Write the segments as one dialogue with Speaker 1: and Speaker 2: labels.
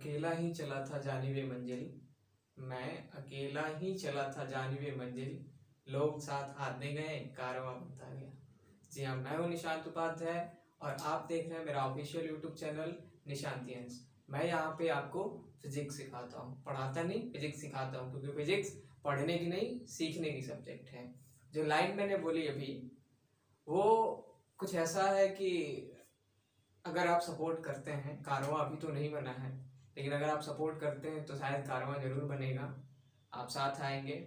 Speaker 1: अकेला ही चला था जानिबे मंजिल, मैं अकेला ही चला था जानिबे मंजिल, लोग साथ हाथ दे गए, कारवां बनता गया। जी हाँ, मैं हूँ निशांत उपाध्याय और आप देख रहे हैं मेरा ऑफिशियल यूट्यूब चैनल निशांतियंस। मैं यहाँ पे आपको फिजिक्स सिखाता हूँ, पढ़ाता नहीं, फिजिक्स सिखाता हूँ, क्योंकि फिजिक्स पढ़ने की नहीं सीखने की सब्जेक्ट है। जो लाइन मैंने बोली अभी वो कुछ ऐसा है कि अगर आप सपोर्ट करते हैं, कारवां अभी तो नहीं बना है, लेकिन अगर आप सपोर्ट करते हैं तो शायद कारवां जरूर बनेगा, आप साथ आएंगे।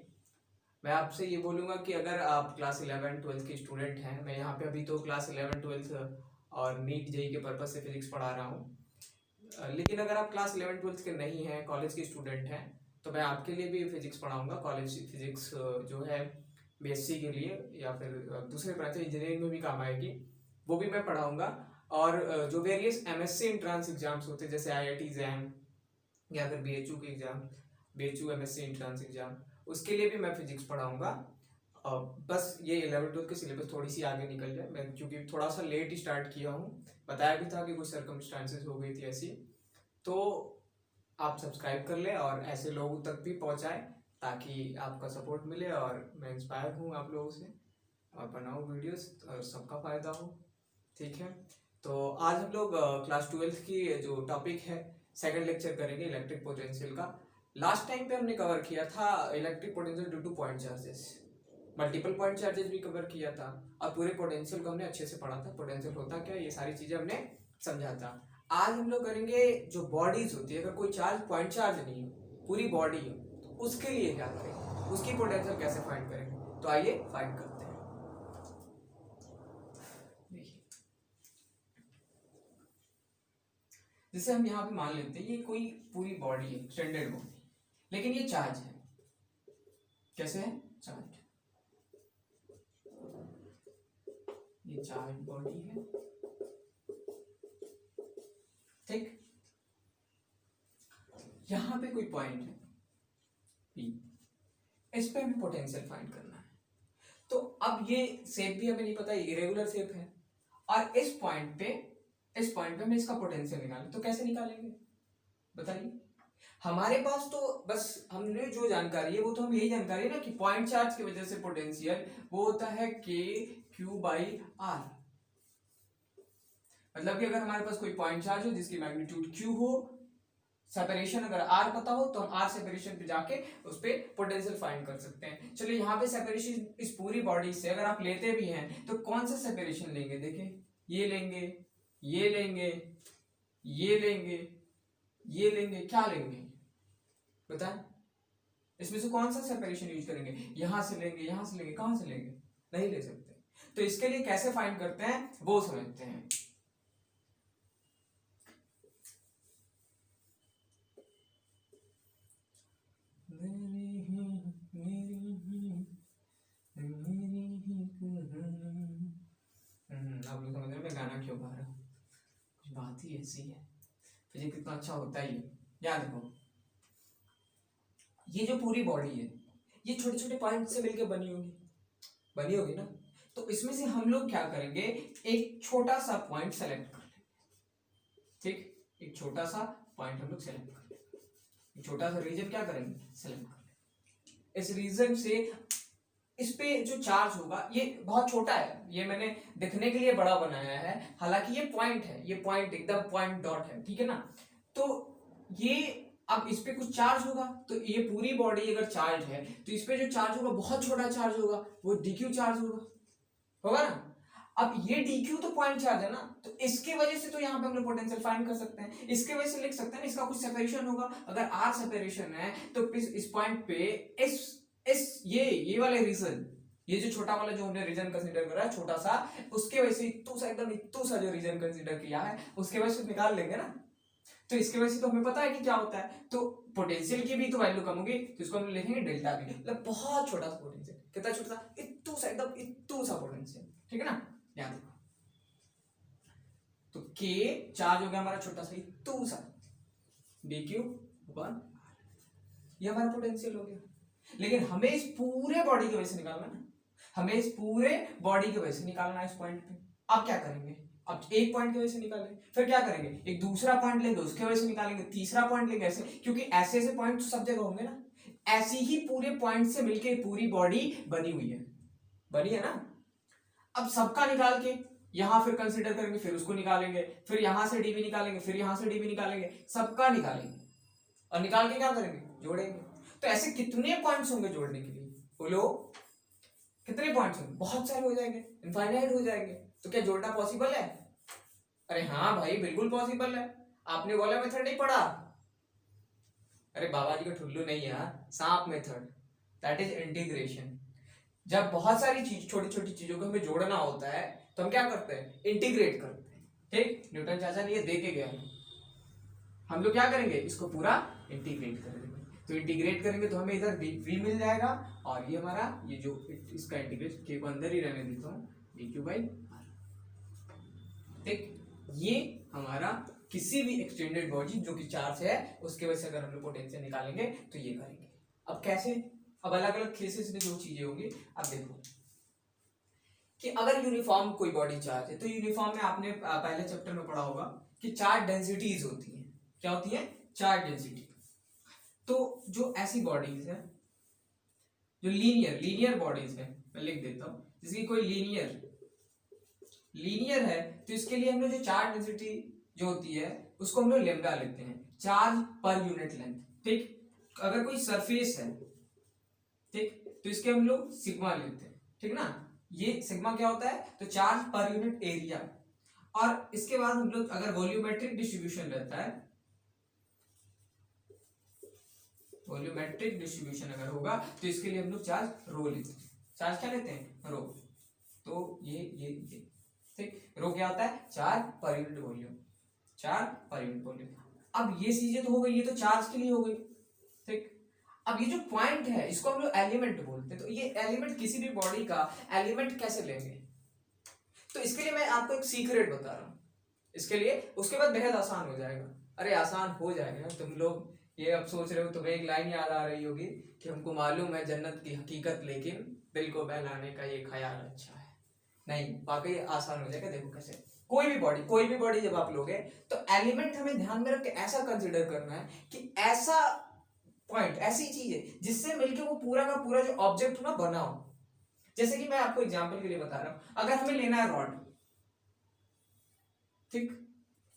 Speaker 1: मैं आपसे ये बोलूँगा कि अगर आप क्लास 11-12 के स्टूडेंट हैं, मैं यहाँ पे अभी तो क्लास 11-12 और नीट जेई के पर्पज़ से फिजिक्स पढ़ा रहा हूँ, लेकिन अगर आप क्लास 11-12 के नहीं हैं, कॉलेज के स्टूडेंट हैं, तो मैं आपके लिए भी फिजिक्स पढ़ाऊँगा। कॉलेज फिजिक्स जो है बीएससी के लिए या फिर दूसरे ब्रांच इंजीनियरिंग में भी काम आएगी, वो भी मैं पढ़ाऊँगा। और जो वेरियस एमएससी एंट्रेंस एग्जाम्स होते हैं जैसे आईआईटी एग्जाम या फिर बीएचयू के exam, BHU MSc entrance exam, उसके लिए भी मैं फिजिक्स पढ़ाऊँगा। बस ये 11-12 के सिलेबस थोड़ी सी आगे निकल जाए, मैं क्योंकि थोड़ा सा लेट स्टार्ट किया हूँ, बताया भी था कि कुछ सर्कमस्टांसेस हो गई थी ऐसी, तो आप सब्सक्राइब कर लें और ऐसे लोगों तक भी पहुँचाएं ताकि आपका सपोर्ट मिले और मैं इंस्पायर हूँ आप लोगों से और बनाऊँ वीडियोस और सबका फ़ायदा हो। ठीक है, तो आज हम लोग क्लास 12 की जो टॉपिक है सेकंड लेक्चर करेंगे इलेक्ट्रिक पोटेंशियल का। लास्ट टाइम पे हमने कवर किया था electric potential due two point charges, multiple point charges भी कवर किया था और पूरे पोटेंशियल को हमने अच्छे से पढ़ा था, पोटेंशियल होता क्या ये सारी चीज़ें हमने समझा था। आज हम लोग करेंगे जो बॉडीज होती है, अगर कोई चार्ज पॉइंट चार्ज नहीं हो, पूरी बॉडी हो, तो उसके लिए क्या करेंगे, उसकी पोटेंशियल कैसे फाइंड करेंगे, तो आइए फाइंड करते हैं। जैसे हम यहाँ पे मान लेते हैं ये कोई पूरी बॉडी है, स्टैंडर्ड बॉडी, लेकिन ये चार्ज है। कैसे है? चार्ज, ये चार्ज बॉडी है, ठीक। यहाँ पे कोई पॉइंट है P, इस पे हमें पोटेंशियल फाइंड करना है। तो अब ये शेप भी हमें नहीं पता, इरेगुलर शेप है, और इस पॉइंट पे हमें इसका पोटेंशियल निकालें, तो कैसे निकालेंगे बताइए। हमारे पास तो बस हमने जो जानकारी है वो तो हम यही जानकारी है ना कि पॉइंट चार्ज की वजह से पोटेंशियल वो होता है के क्यू बाई आर। मतलब कि अगर हमारे पास कोई पॉइंट चार्ज हो जिसकी मैग्नीट्यूड क्यू हो, सेपरेशन अगर आर पता हो तो हम आर सेपरेशन पे जाके उस पे पोटेंशियल फाइंड कर सकते हैं। चलिए यहाँ पे सेपरेशन इस पूरी बॉडी से अगर आप लेते भी हैं तो कौन सा सेपरेशन लेंगे, देखें, ये लेंगे, ये लेंगे, ये लेंगे, ये लेंगे, क्या लेंगे बताएं, इसमें से कौन सा सेपरेशन यूज करेंगे, यहां से लेंगे, यहां से लेंगे, कहां से लेंगे, नहीं ले सकते। तो इसके लिए कैसे फाइंड करते हैं वो समझते हैं। आप लोग समझ रहे मैं गाना क्यों गा रहा हूँ, कुछ बात ही ऐसी है, फिजिक्स कितना अच्छा होता ही है। याद रखो ये जो पूरी बॉडी है ये छोटे छोटे पॉइंट से मिलकर बनी होगी ना, तो इसमें से हम लोग क्या करेंगे, एक छोटा सा पॉइंट सेलेक्ट कर लेंगे, ठीक, एक छोटा सा पॉइंट हम लोग सेलेक्ट कर लेंगे, एक छोटा सा रीजन क्या करेंगे, सेलेक्ट कर लेंगे। इस रीजन से इस पे जो चार्ज होगा ये बहुत छोटा है, ये मैंने दिखने के लिए बड़ा बनाया है, हालांकि ये पॉइंट है, ये पॉइंट एकदम पॉइंट डॉट है, ठीक है ना। तो ये अब इस पे कुछ चार्ज होगा, तो ये पूरी बॉडी अगर चार्ज है तो इस पे जो चार्ज होगा बहुत छोटा चार्ज होगा, वो डीक्यू चार्ज होगा ना। अब ये डीक्यू तो पॉइंट चार्ज है ना, तो इसके वजह से तो यहाँ पे हम लोग पोटेंशियल फाइंड कर सकते हैं, इसके वजह से लिख सकते हैं इसका कुछ सेपरेशन होगा। अगर आर सेपरेशन है तो इस पॉइंट पे इस ये वाले रीजन, ये जो छोटा वाला जो हमने रीजन कंसीडर करा है छोटा सा, उसके वजह से एकदम इतू सा जो रीजन कंसीडर किया है उसके वजह से निकाल लेंगे ना। तो इसके वजह से तो हमें पता है कि क्या होता है, तो पोटेंशियल की भी तो वैल्यू कम होगी, तो इसको हम लिखेंगे डेल्टा बी, मतलब बहुत छोटा सा पोटेंशियल, कितना छोटा, इतू सा, एकदम इतू सा पोटेंशियल, ठीक है ना। याद रखो, तो के चार्ज हो गया हमारा छोटा सा इतू सा, dq वन, ये हमारा पोटेंशियल हो गया। लेकिन हमें इस पूरे बॉडी की वजह से निकालना है, हमें इस पूरे बॉडी की वजह से निकालना है इस पॉइंट पे। अब क्या करेंगे, अब एक पॉइंट की वजह से निकालेंगे, फिर क्या करेंगे, एक दूसरा पॉइंट लेंगे उसके वजह से निकालेंगे, तीसरा पॉइंट लेंगे, ऐसे, क्योंकि ऐसे ऐसे पॉइंट तो सब जगह होंगे ना, ऐसी ही पूरे पॉइंट से मिलके पूरी बॉडी बनी हुई है, बनी है ना। अब सबका निकाल के यहां फिर कंसीडर करेंगे, फिर उसको निकालेंगे, फिर यहां से डीबी निकालेंगे, फिर यहां से डीबी निकालेंगे, सबका निकालेंगे और निकाल के क्या करेंगे, जोड़ेंगे। तो ऐसे कितने पॉइंट्स होंगे जोड़ने के लिए, बोलो कितने पॉइंट्स होंगे, बहुत सारे हो जाएंगे, इनफाइनाइट हो जाएंगे। तो क्या जोड़ना पॉसिबल है? अरे हाँ भाई बिल्कुल पॉसिबल है। आपने वाला मेथड नहीं पढ़ा? अरे बाबा जी का ठुल्लू नहीं यार, सांप मेथड, दैट इज इंटीग्रेशन। जब बहुत सारी चीज, छोटी छोटी चीजों को हमें जोड़ना होता है तो हम क्या करते हैं, इंटीग्रेट करते हैं। ठीक, न्यूटन चाचा ने ये दे के गया है, हम लोग क्या करेंगे, इसको पूरा इंटीग्रेट करेंगे। तो इंटीग्रेट करेंगे तो हमें इधर v मिल जाएगा, और ये हमारा ये जो इसका इंटीग्रेशन के को अंदर ही रहने देता हूँ, dq/r। ठीक, ये हमारा किसी भी एक्सटेंडेड बॉडी जो कि चार्ज है उसके वजह से अगर हम लोग पोटेंशियल निकालेंगे तो ये करेंगे। अब कैसे, अब अलग अलग केसेस में जो चीजें होंगी, अब देखो कि अगर यूनिफॉर्म कोई बॉडी चार्ज है तो यूनिफॉर्म में आपने पहले चैप्टर में पढ़ा होगा कि चार डेंसिटीज होती हैं। क्या होती है? चार डेंसिटी। तो जो ऐसी बॉडीज है जो लीनियर बॉडीज है, मैं लिख देता हूं, जिसकी कोई लीनियर है, तो इसके लिए हम लोग जो चार्ज डेंसिटी जो होती है उसको हम लोग लेम्डा लेते हैं, चार्ज पर यूनिट लेंथ। ठीक, अगर कोई सरफेस है, ठीक, तो इसके हम लोग सिग्मा लेते हैं। ठीक ना, ये सिग्मा क्या होता है, तो चार्ज पर यूनिट एरिया। और इसके बाद हम लोग अगर वॉल्यूमेट्रिक डिस्ट्रीब्यूशन रहता है, वॉल्यूमेट्रिक डिस्ट्रीब्यूशन अगर होगा तो इसके लिए हम लोग चार्ज रो लेते हैं। चार्ज क्या लेते हैं? रो। तो ये ठीक, रो क्या होता है? Charge per unit volume, charge per unit volume. अब ये चीजें तो हो गई, ये तो चार्ज के लिए हो गई। ठीक, अब ये जो पॉइंट है इसको हम लोग एलिमेंट बोलते हैं। तो ये एलिमेंट, किसी भी बॉडी का एलिमेंट कैसे लेंगे, तो इसके लिए मैं आपको एक सीक्रेट बता रहा हूं इसके लिए, उसके बाद बेहद आसान हो जाएगा। अरे आसान हो जाएगा, तुम लोग ये अब सोच रहे हो, तुम्हें एक लाइन याद आ रही होगी कि हमको मालूम है जन्नत की हकीकत, लेकिन दिल को बहलाने का ये ख्याल अच्छा है। नहीं, वाकई आसान हो जाएगा। देखो कैसे, कोई भी बॉडी जब आप लोगे तो एलिमेंट हमें ध्यान में रख के ऐसा कंसिडर करना है कि ऐसा पॉइंट, ऐसी चीज है जिससे मिलके वो पूरा का पूरा जो ऑब्जेक्ट ना बना हो। जैसे कि मैं आपको एग्जांपल के लिए बता रहा हूं, अगर हमें लेना है रॉड, ठीक,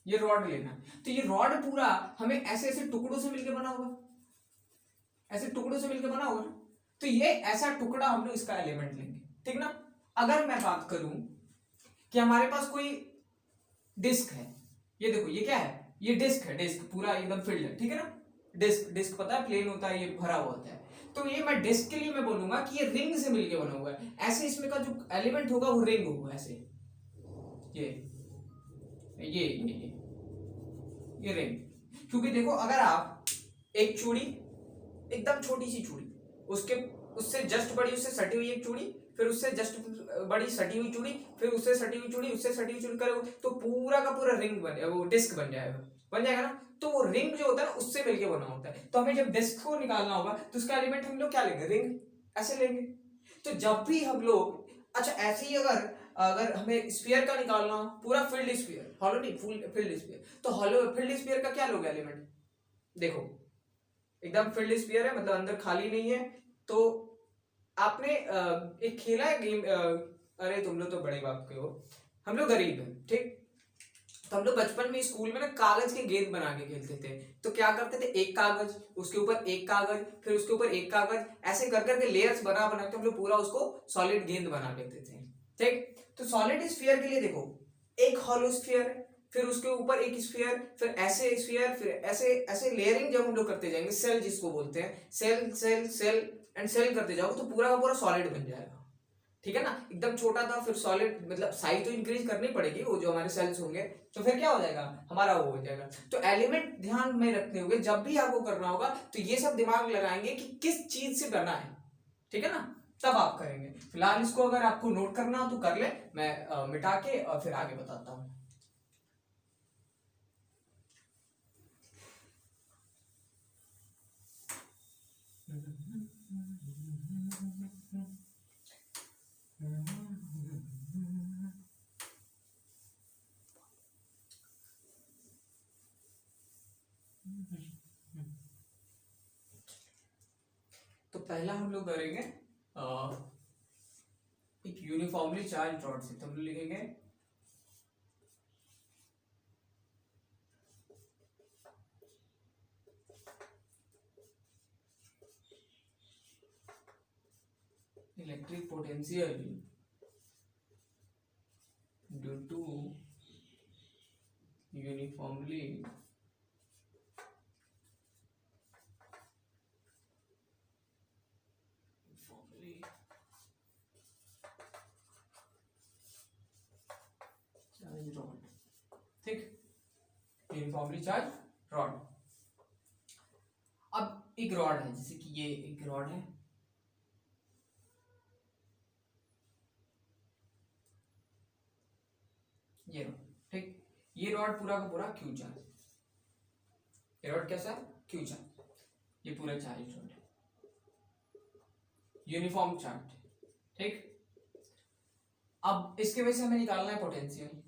Speaker 1: ये रॉड लेना है, तो ये रॉड पूरा हमें ऐसे ऐसे टुकड़ों से मिलके बना होगा, ऐसे टुकड़ों से मिलके बना होगा ना, तो ये ऐसा टुकड़ा हम लोग इसका एलिमेंट लेंगे। ठीक ना, अगर मैं बात करूं कि हमारे पास कोई डिस्क है, ये देखो ये क्या है, ये डिस्क है, डिस्क पूरा एकदम फिल्ड है, ठीक है ना, डिस्क, डिस्क पता है प्लेन होता है, ये भरा हुआ होता है। तो ये मैं डिस्क के लिए मैं बोलूंगा कि ये रिंग से मिलके बना हुआ है, ऐसे इसमें का जो एलिमेंट होगा वो रिंग होगा, ऐसे ये ये रिंग। क्योंकि देखो अगर आप एक चूड़ी, एकदम छोटी सी चूड़ी, उसके उससे जस्ट बड़ी, उससे सटी हुई एक चूड़ी, फिर उससे जस्ट बड़ी सटी हुई चूड़ी, फिर उससे सटी हुई चूड़ी, उससे सटी हुई चूड़ी करोगे तो पूरा का पूरा रिंग बन जाएगा, वो डिस्क बन जाएगा ना। तो वो रिंग जो होता है ना उससे मिलके बना होता है। तो हमें जब डिस्क को निकालना होगा तो उसका एलिमेंट हम लोग क्या लेंगे? रिंग, ऐसे लेंगे। तो जब भी हम लोग, अच्छा ऐसे ही अगर अगर हमें स्फीयर का निकालना हो, पूरा फील्ड स्फीयर, हॉलो नहीं, फुल फील्ड स्फीयर, तो हॉलो फील्ड स्फीयर का क्या लोगे एलिमेंट? देखो एकदम फील्ड स्फीयर है, मतलब अंदर खाली नहीं है। तो आपने एक खेला है गेम, अरे तुम लोग तो बड़े बाप के हो, हम लोग गरीब हैं, ठीक, तो हम लोग बचपन में स्कूल में ना कागज के गेंद बना के खेलते थे। तो क्या करते थे, एक कागज, उसके ऊपर एक कागज, फिर उसके ऊपर एक कागज, ऐसे कर करके लेयर्स बना बना के हम लोग पूरा उसको सॉलिड गेंद बना लेते थे। ठीक, तो सॉलिड स्फीयर के लिए देखो, एक हॉलो स्फीयर है, फिर उसके ऊपर एक स्फीयर, फिर ऐसे स्फीयर, फिर ऐसे ऐसे लेयरिंग जब हम लोग करते जाएंगे, सेल जिसको बोलते हैं, sell sell sell and sell करते जाओगे तो पूरा का पूरा सॉलिड बन जाएगा। ठीक है ना, एकदम छोटा था, फिर सॉलिड, मतलब साइज तो इंक्रीज करनी पड़ेगी, वो जो हमारे सेल्स होंगे, तो फिर क्या हो जाएगा हमारा, वो हो जाएगा। तो एलिमेंट ध्यान में रखते हुए जब भी आपको करना होगा तो ये सब दिमाग लगाएंगे कि किस चीज से करना है, ठीक है ना, तब आप करेंगे। फिलहाल इसको अगर आपको नोट करना हो तो कर ले, मैं मिटा के और फिर आगे बताता हूँ। तो पहला हम लोग करेंगे एक यूनिफॉर्मली चार्ज रॉड से, तो हम लोग लिखेंगे electric potential due to uniformly charge rod, ठीक, यूनिफॉर्मली चार्ज रॉड। अब एक रॉड है, जैसे कि ये एक रॉड है, ये रॉड, ठीक, ये रॉड पूरा का पूरा क्यू चार्ज, ये रॉड कैसा है, क्यू चार्ज, ये पूरा चार्ज रॉड है, यूनिफॉर्म चार्ज, ठीक। अब इसके वजह से हमें निकालना है पोटेंशियल,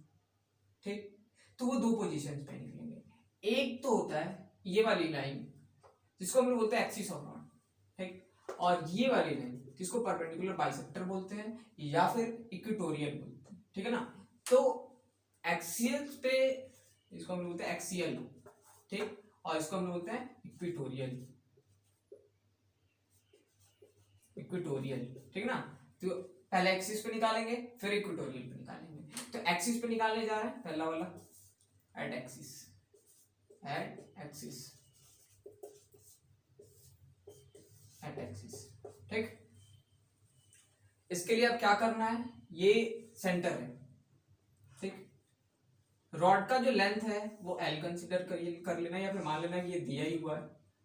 Speaker 1: ठीक, तो वो दो पोजीशंस पे निकलेंगे। एक तो होता है ये वाली लाइन जिसको हम लोग बोलते हैं एक्सिस ऑफ रॉड, ठीक, और ये वाली लाइन जिसको परपेंडिकुलर बाइसेक्टर बोलते हैं या फिर इक्वेटोरियल बोलते हैं, ठीक है ना। तो एक्सियल पे इसको हम लोग बोलते हैं एक्सियल, ठीक, और इसको हम लोग बोलते हैं इक्वेटोरियल, इक्वेटोरियल, ठीक ना। तो पहले एक्सिस पे निकालेंगे फिर इक्वेटोरियल पे निकालेंगे। तो एक्सिस पे निकालने जा रहे हैं, पहला वाला at axis, at axis, at axis, ठीक। इसके लिए अब क्या करना है, ये सेंटर है, ठीक, रॉड का जो लेंथ है वो L कंसीडर कर लेना, या फिर मान लेना कि ये दिया ही हुआ है,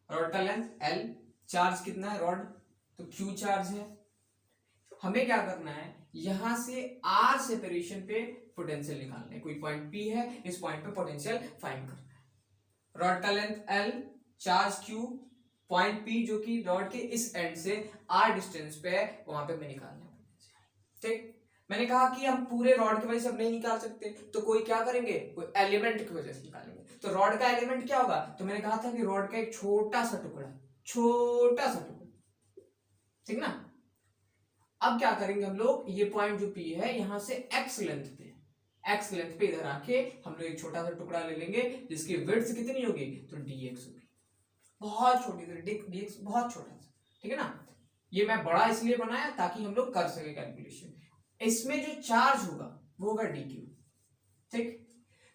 Speaker 1: रॉड का लेंथ L, चार्ज कितना है रॉड, तो Q चार्ज है। हमें क्या करना है, यहां से R सेपरेशन पे पोटेंशियल निकालना है, कोई पॉइंट P है, इस पॉइंट पे पोटेंशियल फाइंड करना है। रॉड का length L, charge Q, point P जो कि रॉड के इस एंड से R डिस्टेंस पे है, वहां पे हमें निकालना है पोटेंशियल, ठीक। मैंने कहा कि हम पूरे रॉड की वजह से अब नहीं निकाल सकते, तो कोई क्या करेंगे, कोई एलिमेंट की वजह से निकालेंगे। तो रॉड का एलिमेंट क्या होगा, तो मैंने कहा था कि रॉड का एक छोटा सा टुकड़ा, छोटा सा टुकड़ा, ठीक ना। अब क्या करेंगे हम लोग, ये पॉइंट जो P है यहां से x लेंथ पे, x लेंथ पे इधर आके हम लोग एक छोटा सा टुकड़ा ले लेंगे जिसकी विड्थ कितनी होगी, तो dx होगी, बहुत छोटी सी dx, बहुत छोटा सा, ठीक है ना। ये मैं बड़ा इसलिए बनाया ताकि हम लोग कर सके कैलकुलेशन। इसमें जो चार्ज होगा वो होगा dq, ठीक।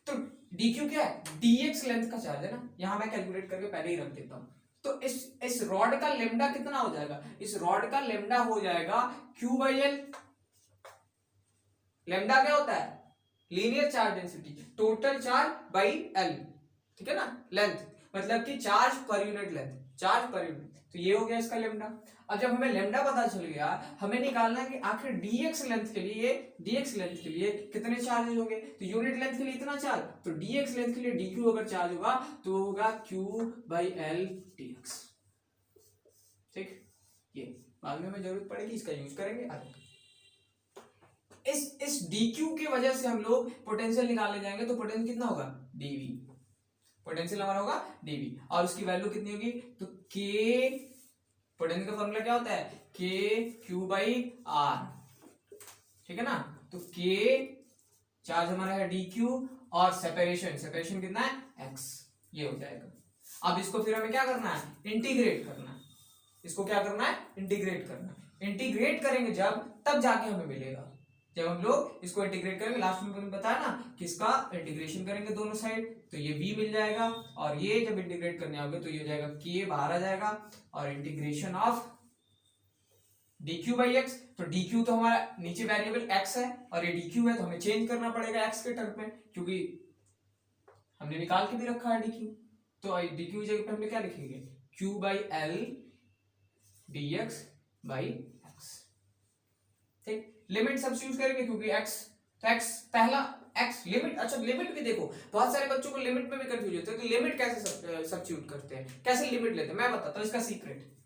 Speaker 1: तो dq क्या है, dx लेंथ का चार्ज है ना, यहां मैं कैलकुलेट करके पहले ही रख देता हूं। तो इस रॉड का लेमडा कितना हो जाएगा, इस रॉड का लेमडा हो जाएगा Q/L। लेमडा क्या होता है, linear charge density, total charge by L, ठीक है ना, लेंथ, मतलब कि charge per unit length, charge per unit, तो ये हो गया इसका लेमडा। अब जब हमें लेमडा पता चल गया, हमें निकालना है कि आखिर dx लेंथ के लिए कितने चार्ज होंगे, तो यूनिट लेंथ के लिए इतना चार्ज, तो dx लेंथ के लिए dq अगर चार्ज होगा तो होगा Q/L dx, ठीक। ये बाद में हमें जरूरत पड़ेगी, इसका यूज करेंगे आगे। इस dq की वजह से हम लोग पोटेंशियल निकालने जाएंगे, तो पोटेंशियल कितना होगा, dv, पोटेंशियल हमारा होगा dv, और उसकी वैल्यू कितनी होगी, तो k, पोटेंशियल का फॉर्मूला क्या होता है, k Q/R, ठीक है ना। तो k चार्ज हमारा है dq, और सेपरेशन कितना है x, ये हो जाएगा। अब इसको फिर हमें क्या करना है, इंटीग्रेट करना है, इसको क्या करना है, इंटीग्रेट करना है। इंटीग्रेट करेंगे जब, तब जाके हमें मिलेगा, जब हम लोग इसको इंटीग्रेट करेंगे, लास्ट में मैंने बताया ना कि इसका इंटीग्रेशन करेंगे दोनों साइड, तो ये v मिल जाएगा, और ये जब इंटीग्रेट करने आओगे तो ये हो जाएगा k, बाहर आ जाएगा, और इंटीग्रेशन ऑफ dq/x, तो dq तो हमारा नीचे वेरिएबल x है, और ये dq है, तो हमें चेंज करना पड़ेगा x के टर्म में, क्योंकि हमने निकाल के भी रखा है dq, तो dq की जगह पे हमने क्या लिखेंगे, Q/L dx/x, ठीक। लिमिट सब्स्टिट्यूट करेंगे क्योंकि x, तो x पहला x लिमिट, अच्छा लिमिट भी देखो, बहुत सारे बच्चों को लिमिट में भी कंफ्यूज होते हैं, तो लिमिट कैसे सब्स्टिट्यूट करते हैं, कैसे लिमिट लेते हैं, मैं बताता हूं इसका सीक्रेट।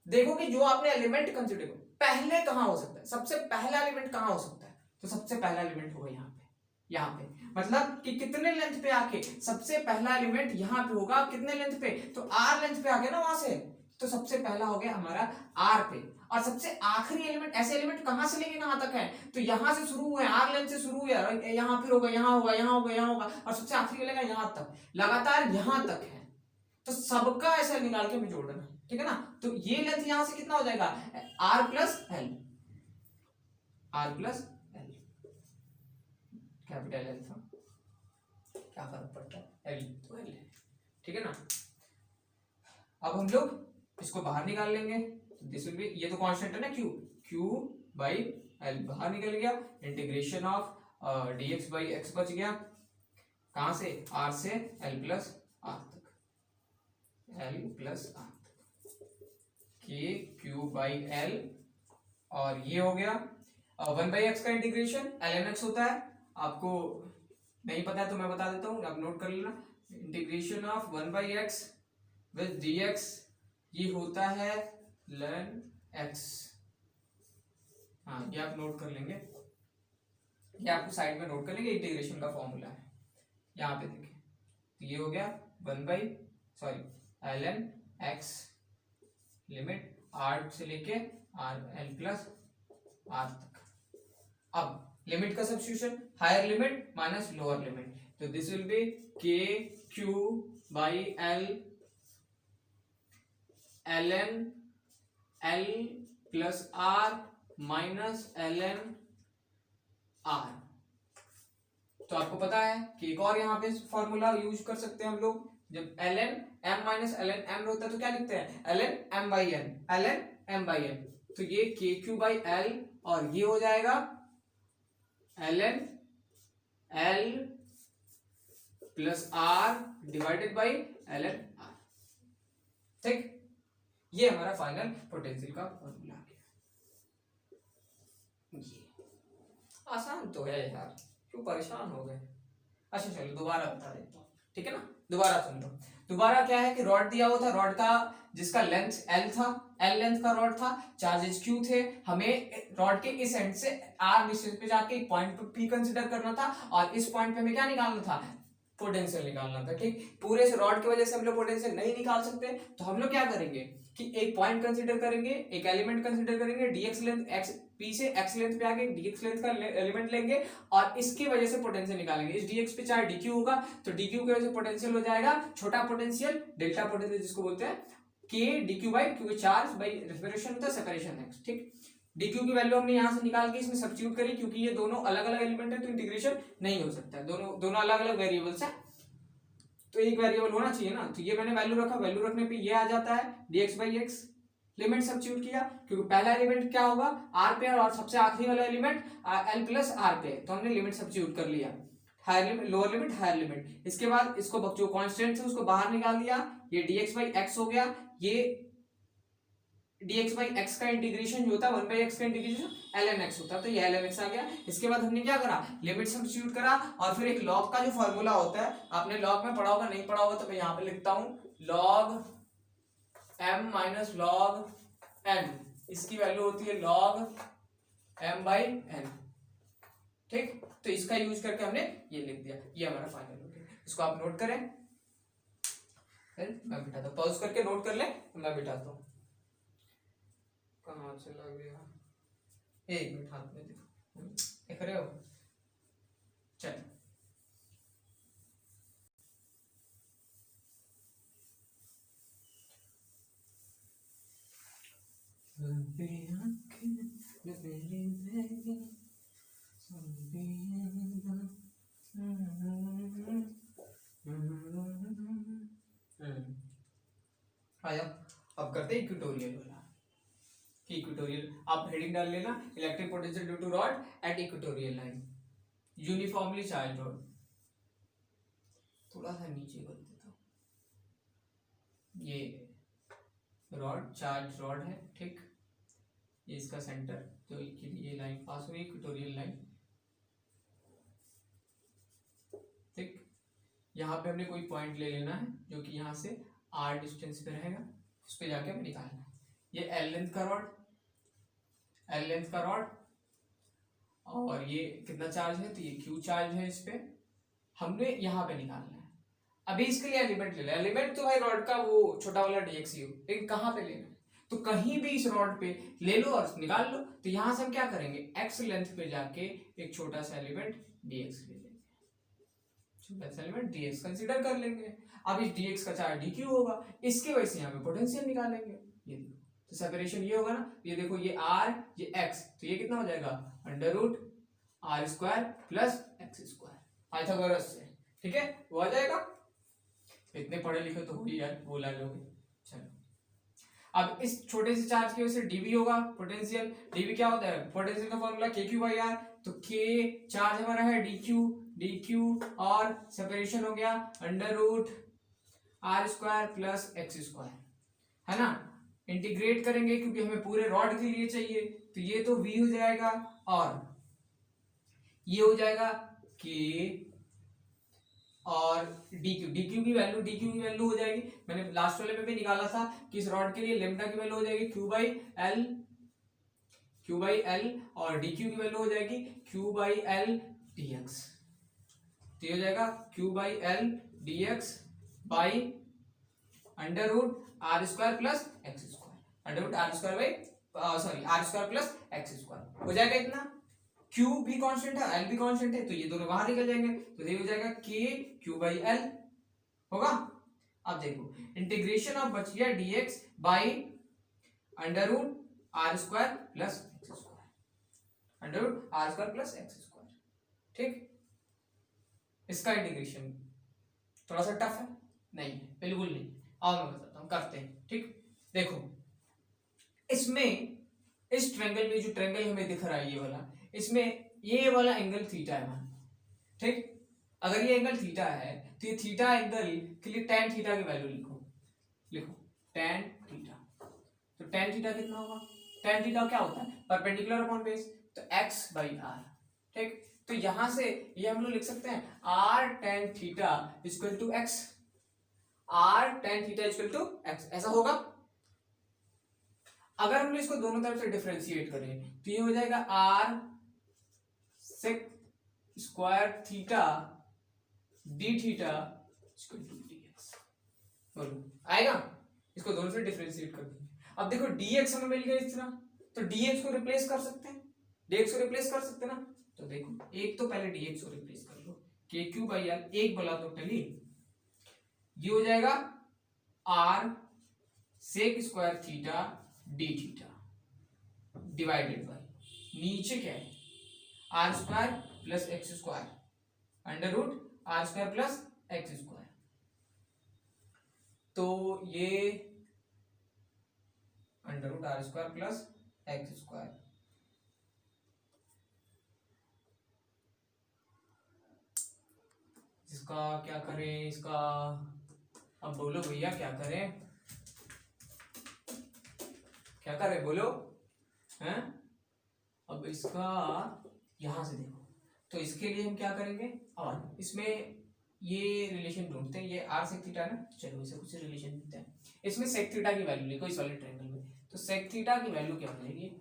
Speaker 1: देखो कि जो आपने एलिमेंट कंसीडर करो, पहले कहां हो सकता है, सबसे पहला एलिमेंट कहां हो सकता है, तो सबसे पहला एलिमेंट होगा यहाँ पे, यहाँ पे, मतलब कि कितने लेंथ पे आके सबसे पहला एलिमेंट यहाँ पे होगा, कितने लेंथ पे, तो आर लेंथ पे आ गया ना वहां से, तो सबसे पहला हो गया हमारा आर पे। और सबसे आखिरी एलिमेंट, ऐसे एलिमेंट कहां से लेके कहां तक है, तो यहां से शुरू हुए, आर लेंथ से शुरू हुए, यहाँ फिर होगा, यहाँ होगा, यहाँ होगा, यहाँ होगा, और सबसे आखिरी मिलेगा यहाँ तक, लगातार यहाँ तक है। तो सबका ऐसा निकाल के हमें जोड़ना है, ठीक है ना। तो ये लेंथ यहां से कितना हो जाएगा, R plus L, R plus L, capital L था, क्या फर्क पड़ता है, एल तो एल है, ठीक है ना। अब हम लोग इसको बाहर निकाल लेंगे, दिस विल बी, ये तो कांस्टेंट है ना, क्यू, क्यू बाई एल बाहर निकल गया, integration of dx by x बच गया, कहां से, आर से एल प्लस आर तक, एल प्लस आर तक, के क्यू बाई एल, और ये हो गया 1/x का इंटीग्रेशन ln x होता है, आपको नहीं पता है तो मैं बता देता हूँ, आप नोट कर लेना, integration of 1/x with dx, ये होता है ln x, हाँ ये आप नोट कर लेंगे, ये आपको साइड में नोट कर लेंगे, इंटीग्रेशन का फॉर्मूला है, यहाँ पे देखिए, तो ये हो गया ln x लिमिट r से लेके r l प्लस r तक। अब लिमिट का substitution, higher limit minus lower limit, तो this will be k q by l ln l plus r minus ln r। तो आपको पता है कि एक और यहाँ पे फॉर्मूला यूज कर सकते हैं हम लोग, जब ln m minus ln m होता है तो क्या लिखते हैं, ln m by n, ln m by n, तो ये k q बाई l, और ये हो जाएगा ln l plus r divided by ln r, ठीक। ये हमारा फाइनल पोटेंशियल का फॉर्मूला आ गया। ये आसान तो है यार, क्यों परेशान हो गए। अच्छा चलो दोबारा बता देता हूँ, ठीक है ना, दोबारा सुन लो। दोबारा क्या है कि रॉड दिया हुआ था, रॉड का जिसका लेंथ L था, L लेंथ का रॉड था, चार्जेस Q थे, हमें रॉड के इस एंड से R डिस्टेंस पे जाके एक पॉइंट P कंसीडर करना था, और इस पॉइंट पे हमें क्या निकालना था, पोटेंशियल निकालना था, ठीक। पूरे से रॉड की वजह से हम लोग पोटेंशियल नहीं निकाल सकते, तो हम लोग क्या करेंगे कि एक पॉइंट कंसीडर करेंगे, एक एलिमेंट कंसीडर करेंगे, dx लेंथ x, p से x लेंथ पे आके dx लेंथ का एलिमेंट लेंगे, और इसकी वजह से पोटेंशियल निकालेंगे। इस dx पे चाहे dq होगा, तो dq की वजह से पोटेंशियल हो जाएगा छोटा पोटेंशियल, डेल्टा पोटेंशियल जिसको बोलते हैं, k dq बाई, क्योंकि चार्ज बाई रेस्पिरेशन होता है, सेपरेशन x, ठीक। dq की वैल्यू हमने यहाँ से निकाल के इसमें सब्स्टिट्यूट करी, क्योंकि ये दोनों अलग अलग एलिमेंट है तो इंटीग्रेशन नहीं हो सकता, दोनों अलग अलग वेरिएबल्स है, तो एक वेरिएबल होना चाहिए ना, तो ये मैंने वैल्यू रखा, वैल्यू रखने पे ये आ जाता है dx by x, limit substitute किया, क्योंकि पहला एलिमेंट क्या होगा r पे, और सबसे आखिरी वाला एलिमेंट l प्लस r पे, तो हमने लिमिट सब्स्टिट्यूट कर लिया, higher limit, lower limit, higher limit. इसके बाद इसको जो कांस्टेंट है उसको बाहर निकाल दिया, ये dx बाई एक्स हो गया, ये dx बाई एक्स का इंटीग्रेशन जो होता है 1/x का इंटीग्रेशन ln x होता है, तो ये ln x आ गया। इसके बाद हमने क्या करा, लिमिट सब्स्टिट्यूट करा, और फिर एक लॉग का जो फॉर्मूला होता है, आपने लॉग में पढ़ा होगा, नहीं पढ़ा होगा तो मैं यहाँ पे लिखता हूँ, log m minus log n, इसकी वैल्यू होती है log m बाई n, ठीक। तो इसका यूज करके हमने ये लिख दिया, ये हमारा फाइनल हो गया। इसको आप नोट करें, फिर मैं बिठाता हूँ, पॉज करके नोट कर ले, मैं बिठाता हूँ, कहाँ चला गया, एक मिनट हाथ में देखो, देख रहे हो, चल आया। अब करते हैं इक्वेटोरियल वाला, इक्वेटोरियल आप हेडिंग डाल लेना, electric potential due to rod at equatorial line, uniformly charge rod, थोड़ा सा नीचे कर देता हूँ, ये रॉड चार्ज रॉड है, ठीक, ये इसका सेंटर, तो ये लाइन पास हुई इक्वेटोरियल लाइन, ठीक। यहाँ पे हमने कोई पॉइंट ले लेना है जो कि यहाँ से r डिस्टेंस पे रहेगा, उस पे जाके हमें निकालना है। ये L लेंथ का रॉड, और ये कितना चार्ज है, तो ये क्यू चार्ज है इस पे, हमने यहाँ पे निकालना है। अभी इसके लिए एलिमेंट ले लें, एलिमेंट तो भाई रॉड का वो छोटा वाला dx ही हो, लेकिन कहाँ पे लेना है, तो कहीं भी इस रॉड पे ले लो और निकाल लो। तो यहां से हम क्या करेंगे, x लेंथ पे जाके एक छोटा सा एलिमेंट dx ले लेंगे, छोटा सा एलिमेंट dx कंसीडर कर लेंगे। अब इस dx का चार्ज dq होगा, इसके वजह से यहाँ पे पोटेंशियल निकालेंगे। ये देखो, तो सेपरेशन ये होगा ना, ये देखो ये r ये x, तो ये कितना हो जाएगा under root R square plus X square, Pythagoras से, ठीक है, वो आ जाएगा। इतने पढ़े लिखे तो हो ही यार, वो ला लोगे। चलो, अब इस छोटे से चार्ज की वजह से dv होगा पोटेंशियल, dv क्या होता है, पोटेंशियल का फॉर्मूला kq/r, तो k चार्ज हमारा है dq और सेपरेशन हो गया under root R square plus X square, है ना। इंटीग्रेट करेंगे क्योंकि हमें पूरे रॉड के लिए चाहिए, तो ये तो v हो जाएगा और ये हो जाएगा k और dq की वैल्यू हो जाएगी, मैंने लास्ट वाले में भी निकाला था कि इस रॉड के लिए लेमडा की वैल्यू हो जाएगी q बाई एल और dq की वैल्यू हो जाएगी q बाई एल dx, तो ये हो जाएगा q by L dx by under root R square plus X square, under root R square by sorry R square plus X square हो जाएगा इतना। Q भी कांस्टेंट है, L भी कांस्टेंट है, तो ये दोनों बाहर निकल जाएंगे, तो ये हो जाएगा K Q बाई L होगा। अब देखो इंटीग्रेशन ऑफ बच गया dx by under root R square plus X square, under root R square plus X square, ठीक। इसका इंटीग्रेशन थोड़ा सा टफ है, नहीं बिल्कुल नहीं, आओ मैं बताता हूँ, करते हैं, ठीक। देखो इसमें इस ट्रायंगल में जो ट्रायंगल हमें दिख रहा है ये वाला, इसमें ये वाला एंगल थीटा है मान, ठीक। अगर ये एंगल थीटा है तो ये थीटा एंगल के लिए tan थीटा की वैल्यू लिखो tan थीटा, तो tan थीटा कितना होगा, tan थीटा क्या होता है परपेंडिकुलर अपॉन बेस, तो x बाई आर, ठीक। तो यहां से ये हम लोग लिख सकते हैं r tan theta equal to x, r tan theta equal to x, ऐसा होगा। अगर हम इसको दोनों तरफ से डिफरेंशिएट करें तो ये हो जाएगा r sec square theta D theta equal to dx, बोलो आएगा। इसको दोनों से डिफरेंशिएट कर देंगे। अब देखो dx हमें मिल गया इस तरह, तो dx को रिप्लेस कर सकते हैं, dx को रिप्लेस कर सकते हैं ना, तो देखो एक तो पहले dx को रिप्लेस कर लो, kq बाई r एक बोला तो टली, ये हो जाएगा r sec square theta D theta divided by नीचे क्या है R square plus X square under root R square plus X square, तो ये under root R square plus X square, इसका क्या करें, इसका अब बोलो भैया क्या करें, क्या करें बोलो हैं। अब इसका यहां से देखो, तो इसके लिए हम क्या करेंगे, और इसमें ये रिलेशन ढूंढते हैं, ये आर सेक थीटा है ना, चलो इसे कुछ रिलेशन ढूंढते हैं। इसमें सेक थीटा की वैल्यू लिखो इस वाले ट्रायंगल में, तो सेक थीटा की वैल्यू क्या हो जाएगी,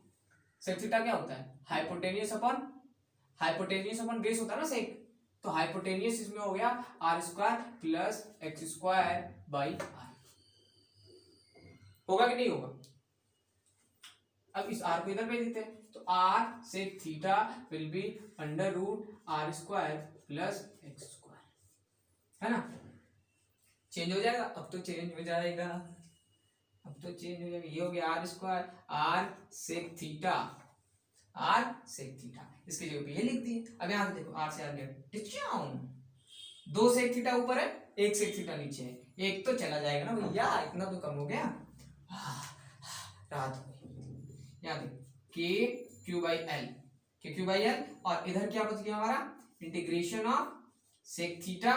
Speaker 1: सेक थीटा क्या होता है हाइपोटेनियस अपॉन बेस होता है ना सेक, तो हाइपोटेनियस इसमें हो गया R square plus X square by R, होगा कि नहीं होगा। अब इस r को इधर भेज देते हैं, तो r sec theta will be under root R square plus X square, है ना। चेंज हो जाएगा, अब तो चेंज हो जाएगा, ये हो गया R square R sec theta, इसके जगह पे ये लिख दिए। अब यहां से देखो आर से आर गया, दो सेक थीटा ऊपर है, एक सेक थीटा नीचे है, एक तो चला जाएगा ना भैया, इतना तो कम हो गया, रात हो गई। यहाँ देखो के क्यू बाई एल और इधर क्या बच गया हमारा integration of sec theta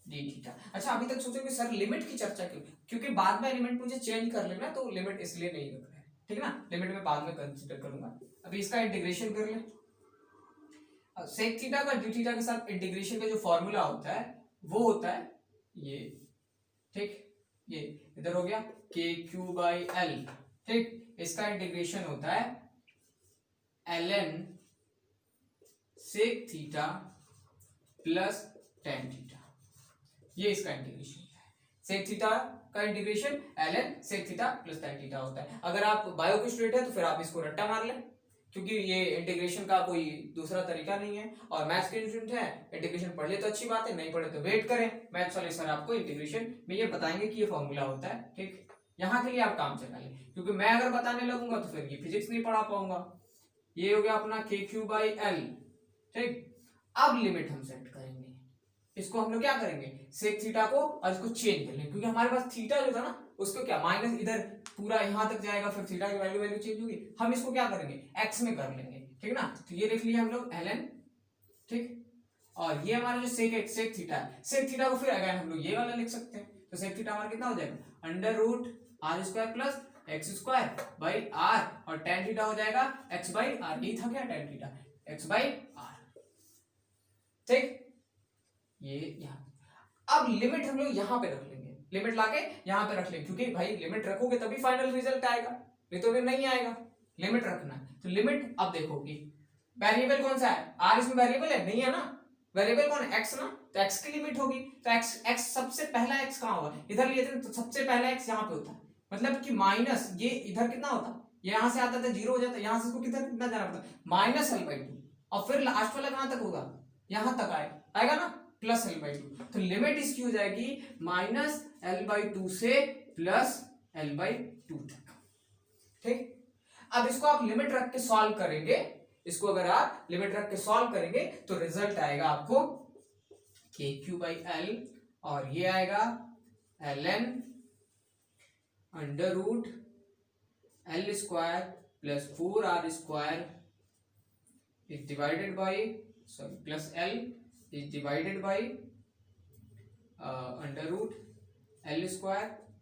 Speaker 1: D theta. अच्छा अभी तक सोचोगे सर लिमिट की चर्चा क्यों, क्योंकि बाद में एलिमेंट मुझे चेंज कर लेना, तो लिमिट इसलिए नहीं रख रहा है, ठीक है ना, लिमिट में बाद में कंसीडर करूंगा। अभी इसका इंटीग्रेशन कर ले, सेक थीटा का डी थीटा के साथ इंटीग्रेशन का जो फॉर्मूला होता है वो होता है ये, ठीक, ये इधर हो गया के क्यू बाई एल, ठीक, इसका इंटीग्रेशन होता है ln sec theta plus tan theta, ये इसका इंटीग्रेशन है। सेक थीटा का integration ln sec theta plus tan theta होता है। अगर आप बायो के स्टूडेंट है तो फिर आप इसको रट्टा मार लें, क्योंकि ये इंटीग्रेशन का कोई दूसरा तरीका नहीं है। और मैथ्स के स्टूडेंट है, इंटीग्रेशन पढ़ ले तो अच्छी बात है, नहीं पढ़े तो वेट करें, मैथ्स वाले सर आपको इंटीग्रेशन में ये बताएंगे कि ये फॉर्मूला होता है। ठीक, यहाँ के लिए आप काम चला लें, क्योंकि मैं अगर बताने लगूंगा तो फिर ये फिजिक्स नहीं पढ़ा पाऊंगा। ये हो गया अपना KQ/L। ठीक, अब लिमिट हम सेट करेंगे, इसको हम लोग क्या करेंगे, सेक थीटा को और इसको चेंज कर लेंगे, क्योंकि हमारे पास थीटा जो था ना उसको क्या माइनस इधर पूरा यहां तक जाएगा, फिर थीटा की वैल्यू चेंज होगी। हम इसको क्या करेंगे, एक्स में कर लेंगे। ठीक ना, तो ये लिख लिया हम लोग ln। ठीक, और ये हमारा जो सेक थीटा है, सेक थीटा को फिर अगर हम लोग ये वाला लिख सकते हैं, तो सेक थीटा हमारा कितना हो जाएगा, √r² plus x² by R, और टेन थीटा हो जाएगा x/r। यही था क्या टेन थीटा, x/r। ठीक, ये यहाँ अब लिमिट हम लोग यहाँ पे रख लेंगे, लिमिट लाके यहाँ पे रख लेंगे, क्योंकि भाई लिमिट रखोगे तभी फाइनल रिजल्ट आएगा, नहीं तो फिर नहीं आएगा। लिमिट रखना है, तो लिमिट अब देखो कि वेरिएबल कौन सा है, r इसमें वेरिएबल है नहीं है ना, वेरिएबल कौन है, x ना, तो x की लिमिट होगी, तो x सबसे पहला x कहाँ होगा, इधर लिए थे तो सबसे पहला x यहाँ पे होता है, मतलब कि माइनस ये इधर कितना होता, ये यहाँ से आता था 0 हो जाता, यहाँ से इसको कितना जाना पड़ता -l/2, और फिर लास्ट वाला कहाँ तक होगा, यहाँ तक आएगा ना, +l/2। तो लिमिट इसकी हो जाएगी -l/2 से +l/2 तक। ठीक, अब इसको आप लिमिट रख के सॉल्व करेंगे, इसको अगर आप लिमिट रख के सॉल्व करेंगे तो रिजल्ट आएगा आपको KQ/L, और ये आएगा ln √l² plus 4r² is divided by plus l is divided by √l²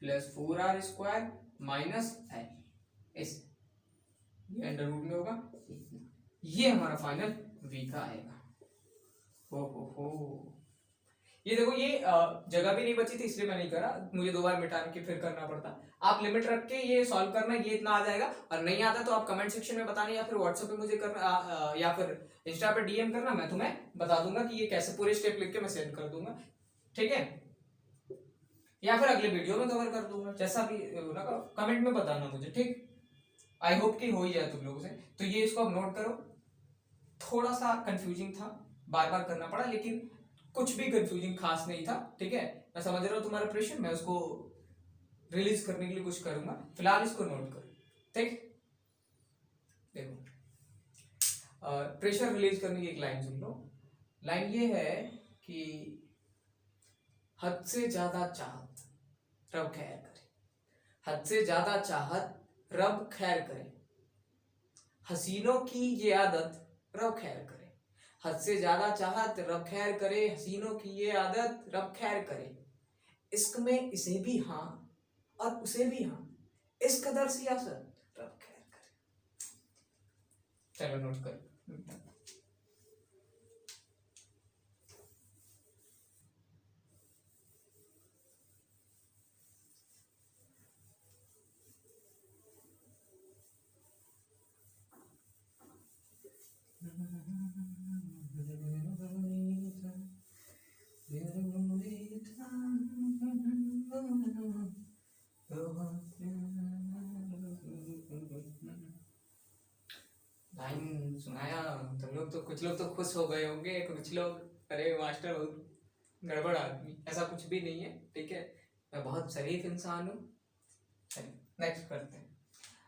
Speaker 1: plus 4r² minus l, इस ये अंडर रूट में होगा, ये हमारा फाइनल v का आएगा। हो ये देखो, ये जगह भी नहीं बची थी इसलिए मैं नहीं करा, मुझे 2 बार मिटा के फिर करना पड़ता। आप लिमिट रख के ये सॉल्व करना, ये इतना आ जाएगा, और नहीं आता तो आप कमेंट सेक्शन में बताना, या फिर व्हाट्सएप पे मुझे करना, या फिर इंस्टा पे DM करना, मैं तुम्हें बता दूंगा कि ये कैसे पूरे स्टेप लिख के मैं सेंड कर दूंगा। ठीक है, या फिर अगले वीडियो में कवर कर दूंगा, जैसा भी ना, कमेंट में बताना मुझे। ठीक, आई होप कि हो ही जाए तुम लोगों से। तो ये इसको आप नोट करो, थोड़ा सा कंफ्यूजिंग था, बार बार करना पड़ा, लेकिन कुछ भी कंफ्यूजिंग खास नहीं था। ठीक है, मैं समझ रहा हूँ तुम्हारा प्रेशर, मैं उसको रिलीज करने के लिए कुछ करूंगा, फिलहाल इसको नोट करो। ठीक, देखो प्रेशर रिलीज करने की एक लाइन सुन लो। लाइन ये है कि हद से ज्यादा चाहत रब खैर करे, हद से ज्यादा चाहत रब खैर करे, हसीनों की ये आदत रब खैर करे, हद से ज्यादा चाहत रब खैर करे, हसीनों की ये आदत रब खैर करे, इश्क में इसे भी हाँ और उसे भी हाँ, इस कदर सियासत रब खैर करे। चलो नोट कर, लाइन सुनाया तुम लोग तो, कुछ लोग तो खुश हो गए होंगे, कुछ लोग अरे मास्टर बहुत गड़बड़ आदमी, ऐसा कुछ भी नहीं है। ठीक है, मैं बहुत शरीफ इंसान हूँ। चलिए नेक्स्ट करते हैं,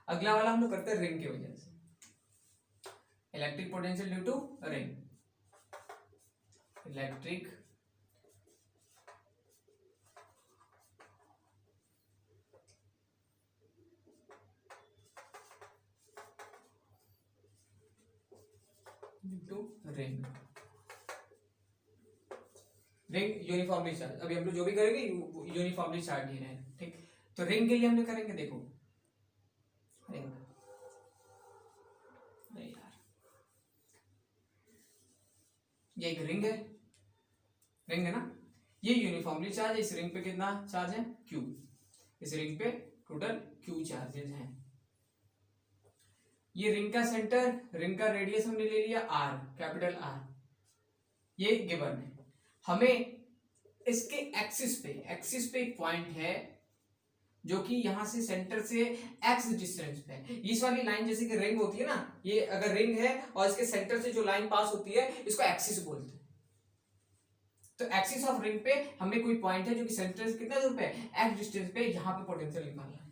Speaker 1: अगला वाला हम लोग करते हैं रिंग की वजह से, electric potential due to ring, electric to ring, ring uniformly charge. अभी हम लोग जो भी करेंगे यूनिफॉर्मली चार्ज ही रहेगा। ठीक, तो रिंग के लिए हम लोग करेंगे, देखो रिंग, अरे यार ये एक रिंग है, रिंग है ना, ये यूनिफॉर्मली चार्ज है, इस रिंग पे कितना चार्ज है Q, इस रिंग पे टोटल Q चार्जेज हैं। ये रिंग का सेंटर, रिंग का रेडियस हमने ले लिया आर, कैपिटल आर, ये गिवन है। हमें इसके एक्सिस पे एक पॉइंट है जो कि यहां से सेंटर से एक्स डिस्टेंस पे है। इस वाली लाइन जैसे कि रिंग होती है ना, ये अगर रिंग है और इसके सेंटर से जो लाइन पास होती है इसको एक्सिस बोलते हैं। तो एक्सिस ऑफ रिंग पे हमें कोई पॉइंट है जो कि सेंटर से कितना दूर पे है, एक्स डिस्टेंस पे, यहाँ पे पोटेंशियल निकालना है।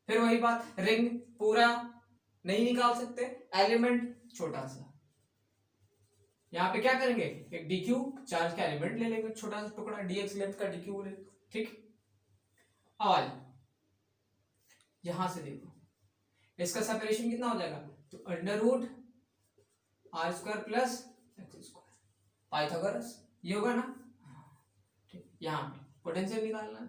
Speaker 1: फिर वही बात, रिंग पूरा नहीं निकाल सकते, एलिमेंट छोटा सा, यहाँ पे क्या करेंगे, एक डीक्यू चार्ज का एलिमेंट ले लेंगे, छोटा सा टुकड़ा, डीएक्स लेंथ का डीक्यू ले, ठीक। और यहां से देखो इसका सेपरेशन कितना हो जाएगा, तो under root R square plus X square, Pythagoras, ये होगा ना, ठीक। यहाँ पे पोटेंशियल निकालना है,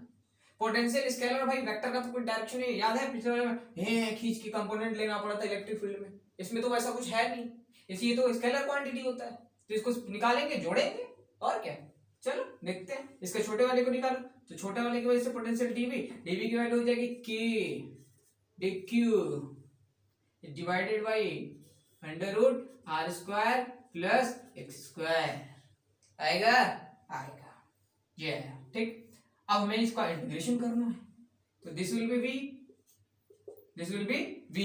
Speaker 1: पोटेंशियल स्केलर भाई, वेक्टर का तो कोई डायरेक्शन नहीं, याद है पिछले वाले में खींच के कंपोनेंट लेना पड़ा था इलेक्ट्रिक फील्ड में, इसमें तो वैसा कुछ है नहीं, इसलिए तो स्केलर क्वांटिटी होता है, तो इसको निकालेंगे, जोड़ेंगे, और क्या। चलो देखते हैं, इसके छोटे वाले को निकालो, तो छोटे वाले की वजह से पोटेंशियल डीवी की वैल्यू हो जाएगी के dq divided by under root R square plus X square, आएगा, ये आया, ठीक। अब हमें इसका इंटीग्रेशन करना है, तो दिस विल बी v,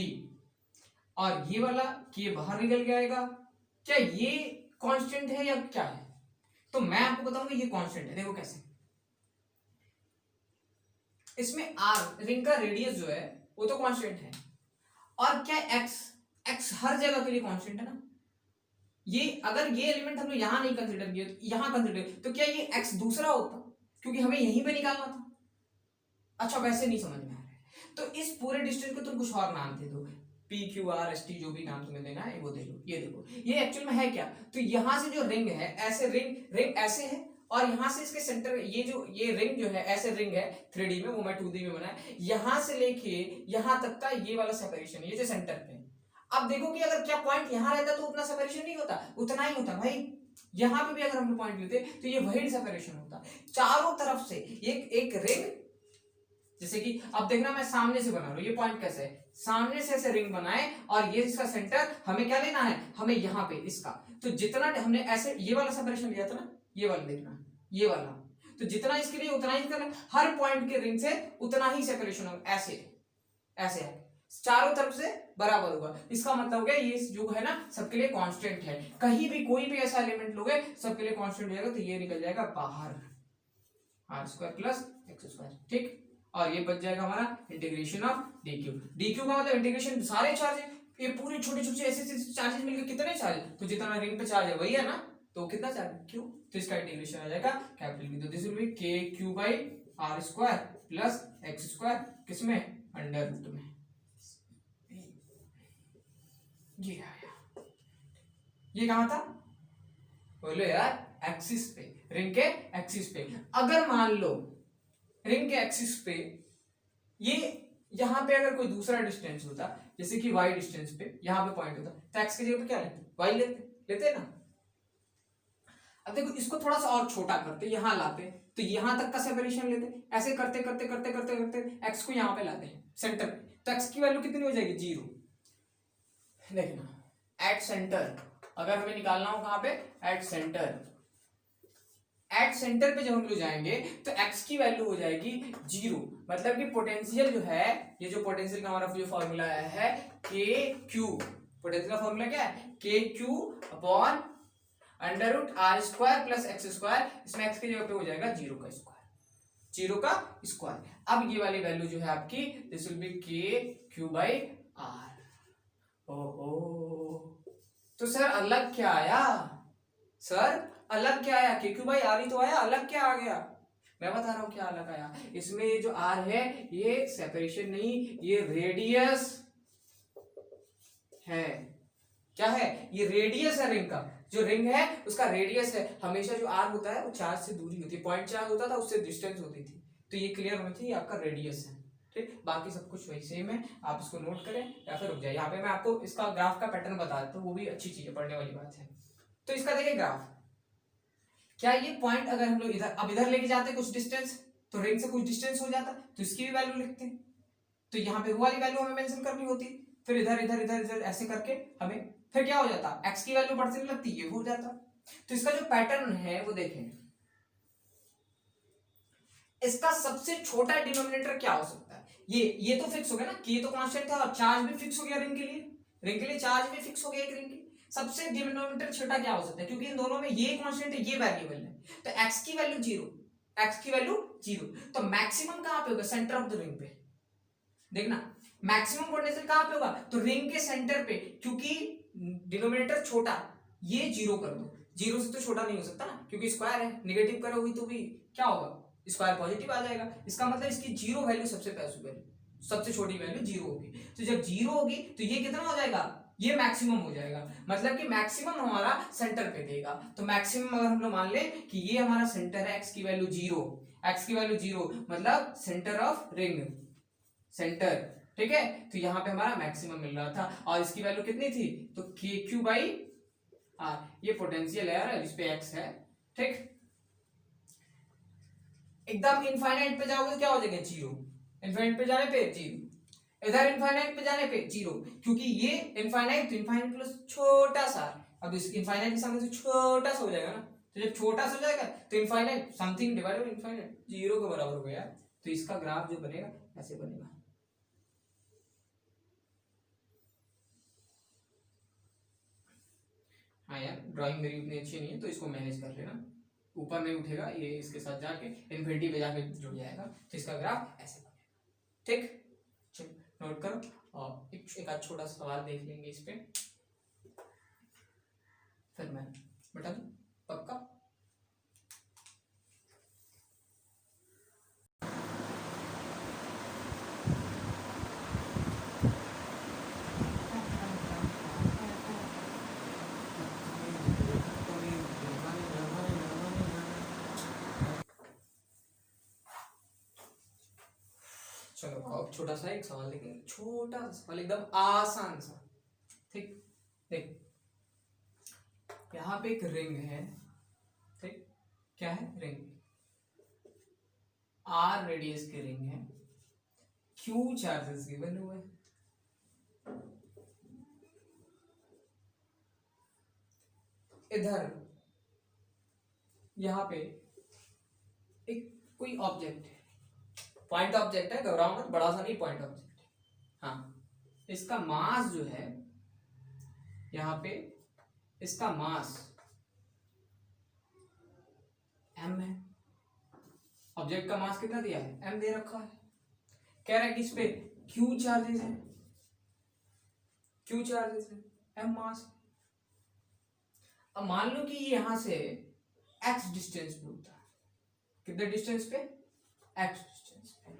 Speaker 1: और ये वाला कि बाहर निकल के आएगा, क्या ये कांस्टेंट है या क्या है, तो मैं आपको बताऊंगा ये कांस्टेंट है। देखो कैसे, इसमें आर रिंग का रेडियस जो है वो तो कांस्टेंट है, और क्या एक्स हर जगह के लिए कांस्टेंट है ना, ये अगर ये एलिमेंट हमने यहां नहीं कंसीडर किया, यहां कंसीडर, तो क्या ये एक्स दूसरा होता, क्योंकि हमें यहीं पे निकालना था। अच्छा वैसे नहीं समझ में आ रहा है, तो इस पूरे डिस्टेंस को तुम कुछ और नाम दे दो, P Q R S T, जो भी नाम तुम्हें देना है वो दे दो। ये देखो ये एक्चुअल में है क्या, तो यहां से जो रिंग है ऐसे रिंग ऐसे है, और यहां से इसके सेंटर, ये रिंग जो है ऐसे रिंग है 3D में, वो मैं 2D में बनाया, यहां से लेके यहां तक का ये वाला सेपरेशन, ये जो सेंटर पे। अब देखो कि अगर क्या पॉइंट यहां रहता तो उतना सेपरेशन नहीं होता, उतना ही होता भाई, यहां पे भी अगर हम पॉइंट लेते तो ये वही सेपरेशन होता। चारों तरफ से एक रिंग, जैसे कि अब देखना मैं सामने से बना रहा हूं, ये पॉइंट कैसे है, सामने से ऐसे रिंग बनाए, और ये इसका सेंटर हमें क्या लेना है, हमें यहाँ पे इसका, तो जितना हमने ऐसे ये वाला सेपरेशन लिया था ना, ये वाला देखना, ये वाला, तो जितना इसके लिए उतना ही करना, हर पॉइंट के रिंग से उतना ही सेपरेशन होगा, ऐसे ऐसे चारों तरफ से बराबर होगा। इसका मतलब हो गया ये जो है ना सबके लिए कांस्टेंट है, कहीं भी कोई भी ऐसा एलिमेंट लोगे सबके लिए कांस्टेंट हो जाएगा, तो ये निकल जाएगा बाहर R square plus X square, ठीक। और ये बच जाएगा हमारा इंटीग्रेशन ऑफ डीक्यू का मतलब इंटीग्रेशन सारे चार्ज, ये पूरे छोटे छोटे ऐसे चार्जेस मिलकर कितने चार्ज, तो जितना रिंग पे चार्ज है वही है ना, तो कितना चार्ज क्यू, तो इसका इंटीग्रेशन आ जाएगा कैपिटल की, तो this will be K Q by R square plus X square, किसमें, अंडर रूट में, ये आया। ये कहां था, बोलो यार, एक्सिस पे, रिंग के एक्सिस पे। अगर मान लो रिंग के एक्सिस पे ये यहां पे अगर कोई दूसरा डिस्टेंस होता, जैसे कि y डिस्टेंस पे यहां पे पॉइंट होता, तो x की जगह पे क्या लेते, y लेते ना। अब देखो इसको थोड़ा सा और छोटा करते, यहां लाते, तो यहां तक का सेपरेशन लेते, ऐसे करते करते करते करते करते x को यहां पे लाते हैं सेंटर पे, तो x की वैल्यू कितनी हो जाएगी, 0। देखना एट सेंटर, अगर हमें निकालना हो कहां पे, एट सेंटर पे जब हम लोग जाएंगे तो x की वैल्यू हो जाएगी 0, मतलब कि पोटेंशियल जो है, ये जो पोटेंशियल का हमारा जो फॉर्मूला है के क्यू, पोटेंशियल का फॉर्मूला क्या है, K Q upon under root R square plus X square, इसमें x की जगह पे हो जाएगा 0 का स्क्वायर। अब ये वाली वैल्यू जो है आपकी, this will be K Q by are. ओहो, तो सर अलग क्या आया, के क्यू बाई आर ही तो आया, अलग क्या आ गया, मैं बता रहा हूं क्या अलग आया। इसमें ये जो आर है ये सेपरेशन नहीं, ये रेडियस है, क्या है, ये रेडियस है रिंग का, जो रिंग है उसका रेडियस है। हमेशा जो आर होता है वो चार्ज से दूरी होती है, पॉइंट चार्ज होता था उससे डिस्टेंस होती थी, तो ये क्लियर होना चाहिए आपका रेडियस है, ठीक। बाकी सब कुछ वही सेम है, आप इसको नोट करें या फिर रुक जाए, यहाँ पे मैं आपको इसका ग्राफ का पैटर्न बता देता हूँ, वो भी अच्छी चीज है, पढ़ने वाली बात है। तो इसका देखिए ग्राफ, क्या ये पॉइंट अगर हम लोग इधर लेके जाते कुछ डिस्टेंस, तो रिंग से कुछ डिस्टेंस हो जाता, तो इसकी भी वैल्यू लिखते हैं, तो यहाँ पे वो वाली वैल्यू हमें मेंशन करनी होती,
Speaker 2: फिर इधर इधर इधर इधर ऐसे करके हमें फिर क्या हो जाता, एक्स की वैल्यू बढ़ती नहीं लगती, ये हो जाता। तो इसका जो पैटर्न है वो देखें, इसका सबसे छोटा डिनोमिनेटर क्या हो सकता है, ये तो फिक्स हो गया ना कि ये तो कांस्टेंट था, और चार्ज भी फिक्स हो गया रिंग के लिए, रिंग के लिए चार्ज भी फिक्स हो गया एक रिंग की। सबसे डिनोमिनेटर छोटा क्या हो सकता है, क्योंकि इन दोनों में ये कांस्टेंट है, ये वेरिएबल है, तो एक्स की वैल्यू जीरो, एक्स की वैल्यू जीरो, तो मैक्सिमम कहां पे होगा, सेंटर ऑफ द रिंग पे। देखना मैक्सिमम पोटेंशियल कहां पे होगा, तो रिंग के सेंटर पे, क्योंकि डिनोमिनेटर छोटा, ये जीरो कर दो, जीरो से तो छोटा नहीं हो सकता ना, क्योंकि स्क्वायर है, नेगेटिव करोगी तो भी क्या होगा, स्क्वायर पॉजिटिव आ जाएगा, इसका मतलब इसकी जीरो वैल्यू सबसे पॉसिबल, सबसे छोटी वैल्यू जीरो होगी। तो जब जीरो होगी तो ये कितना हो जाएगा, ये मैक्सिमम हो जाएगा, मतलब कि मैक्सिमम हमारा सेंटर पे देगा। तो मैक्सिमम अगर हम लोग मान ले कि ये हमारा सेंटर है, एक्स की वैल्यू जीरो, एक्स की वैल्यू जीरो मतलब सेंटर ऑफ रिंग, सेंटर, ठीक है। तो यहां पे हमारा मैक्सिमम मिल रहा था, और इसकी वैल्यू कितनी थी, तो के क्यू बाई आर, ये पोटेंशियल है जिसपे एक्स है, ठीक। एकदम इनफाइनाइट पे जाओगे तो क्या हो जाएगा, जीरो, इनफाइनाइट पे जाने पे जीरो, इधर इनफाइनाइट पे जाने पे जीरो, क्योंकि ये इनफाइनाइट, तो इनफाइनाइट प्लस छोटा सा, अब इस इनफाइनाइट के सामने तो छोटा सा हो जाएगा ना, तो जब छोटा सा हो जाएगा तो infinite something divided by infinite zero के बराबर हो गया, तो इसका ग्राफ जो बनेगा ऐसे बनेगा। हाँ यार, ड्राइंग मेरी उतनी अच्छी नहीं है, तो इसको मैनेज कर लेना, ऊपर नहीं उठेगा ये, इसके साथ जाके इन्फिनिटी पे जाके जुड़ जाएगा, तो इसका ग्राफ ऐसे बनेगा, ठीक। चलो नोट करो, और एक आध छोटा सवाल देख लेंगे इस पे, फिर मैं बता दूं पक्का। चलो अब छोटा सा एक सवाल देखेंगे, छोटा सा सवाल एकदम आसान सा, ठीक। देख यहाँ पे एक रिंग है, ठीक, क्या है, रिंग, आर रेडियस की रिंग है, क्यू चार्जेस गिवन हुए, इधर यहाँ पे एक कोई ऑब्जेक्ट है, पॉइंट ऑब्जेक्ट है, घबराओ मत, बड़ा सा नहीं, पॉइंट ऑब्जेक्ट है। हाँ, इसका मास जो है यहाँ पे, इसका मास m है, ऑब्जेक्ट का मास कितना दिया है, m दे रखा है, कह रहा है कि इस पे q चार्जेस है, q चार्जेस है, m मास। अब मान लो कि ये यहां से x डिस्टेंस पे होता है, कितने डिस्टेंस पे, x डिस्टेंस पे,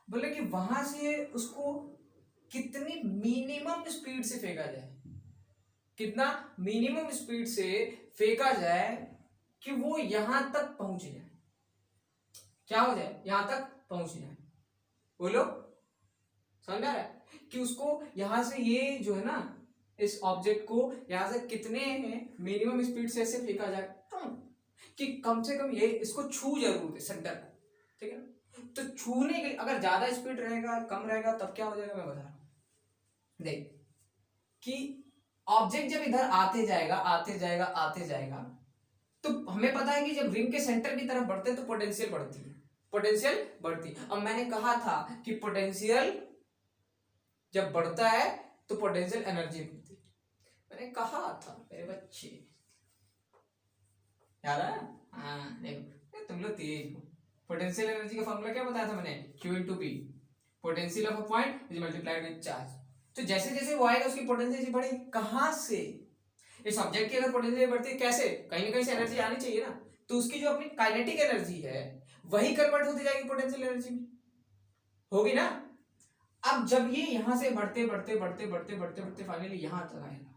Speaker 2: बोले कि वहां से उसको कितनी मिनिमम स्पीड से फेंका जाए, कितना मिनिमम स्पीड से फेंका जाए कि वो यहां तक पहुंच जाए, क्या हो जाए, यहां तक पहुंच जाए, बोलो समझ आ रहा है, कि उसको यहां से ये जो है ना, इस ऑब्जेक्ट को यहां से कितने मिनिमम स्पीड से ऐसे फेंका जाए कि कम से कम ये इसको छू जरूर दे सेंटर को, ठीक है ना। तो छूने के अगर ज्यादा स्पीड रहेगा कम रहेगा तब क्या हो जाएगा, मैं बता रहा हूं, देख कि ऑब्जेक्ट जब इधर आते जाएगा आते जाएगा आते जाएगा, तो हमें पता है कि जब रिंग के सेंटर की तरफ बढ़ते हैं तो पोटेंशियल बढ़ती है, पोटेंशियल बढ़ती। अब मैंने कहा था कि पोटेंशियल जब बढ़ता है तो पोटेंशियल एनर्जी बढ़ती है, मैंने कहा था मेरे बच्चे, याद है, हाँ देखो तुम लोग तेज हो। पोटेंशियल एनर्जी का फॉर्मूला क्या बताया था मैंने, Q into P, potential of a point is multiplied with charge. तो जैसे जैसे वो आएगा उसकी पोटेंशियल बढ़ेगी, कहां से, इस ऑब्जेक्ट की अगर पोटेंशियल बढ़ती है कैसे, कहीं ना कहीं से एनर्जी आनी चाहिए ना, तो उसकी जो अपनी काइनेटिक एनर्जी है वही कन्वर्ट होती जाएगी पोटेंशियल एनर्जी में, होगी ना। अब जब ये यहां से बढ़ते बढ़ते बढ़ते बढ़ते बढ़ते बढ़ते फाइनली यहां तक आएगा,